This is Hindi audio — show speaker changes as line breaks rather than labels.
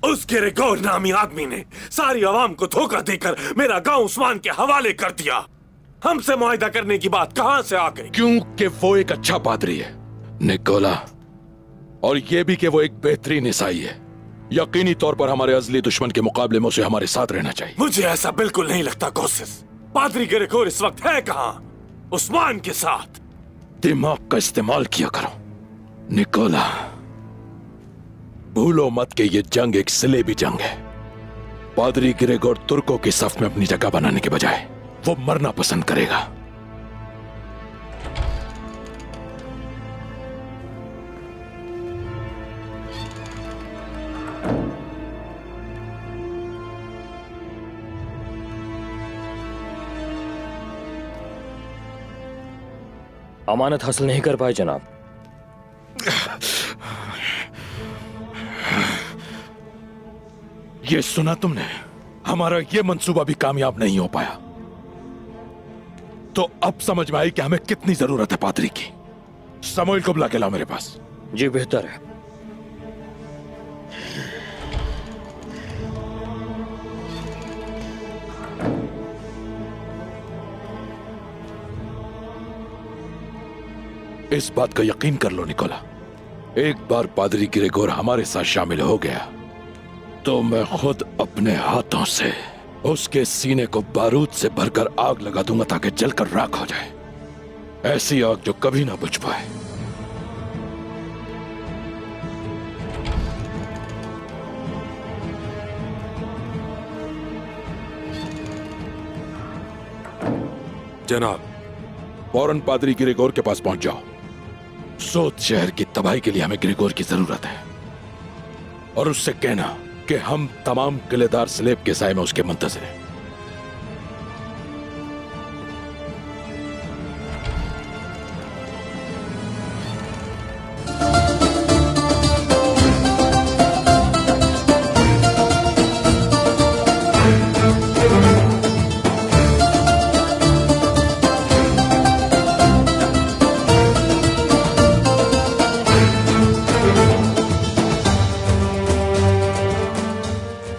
उस ग्रेगोर नामी आदमी ने सारी आवाम को धोखा देकर मेरा गांव उस्मान के हवाले कर दिया। हमसे मुआहिदा करने की बात कहां से आ गई?
क्योंकि वो एक अच्छा पादरी है निकोला, और ये भी कि वो एक बेहतरीन ईसाई है। यकीनी तौर पर हमारे अजली दुश्मन के मुकाबले में उसे हमारे साथ रहना चाहिए।
मुझे ऐसा बिल्कुल नहीं लगता कोसिस। पादरी ग्रेगोर इस वक्त है कहां? उस्मान के साथ।
दिमाग का इस्तेमाल किया करो निकोला। भूलो मत कि ये जंग एक सिलेबी जंग है। पादरी ग्रेगोर तुर्कों की सफ में अपनी जगह बनाने के बजाय वो मरना पसंद करेगा।
अमानत हासिल नहीं कर पाए जनाब।
ये सुना तुमने? हमारा ये मंसूबा भी कामयाब नहीं हो पाया। तो अब समझ में आई कि हमें कितनी जरूरत है पादरी की। समूएल को बुला के लाओ मेरे पास।
जी बेहतर है।
इस बात का यकीन कर लो निकोला, एक बार पादरी ग्रेगोर हमारे साथ शामिल हो गया तो मैं खुद अपने हाथों से उसके सीने को बारूद से भरकर आग लगा दूंगा ताकि जलकर राख हो जाए। ऐसी आग जो कभी ना बुझ पाए।
जनाब,
फौरन पादरी ग्रेगोर के पास पहुंच जाओ। सोत शहर की तबाही के लिए हमें ग्रेगोर की जरूरत है, और उससे कहना कि हम तमाम किलेदार स्लेब के साए में उसके मुंतज़िर हैं।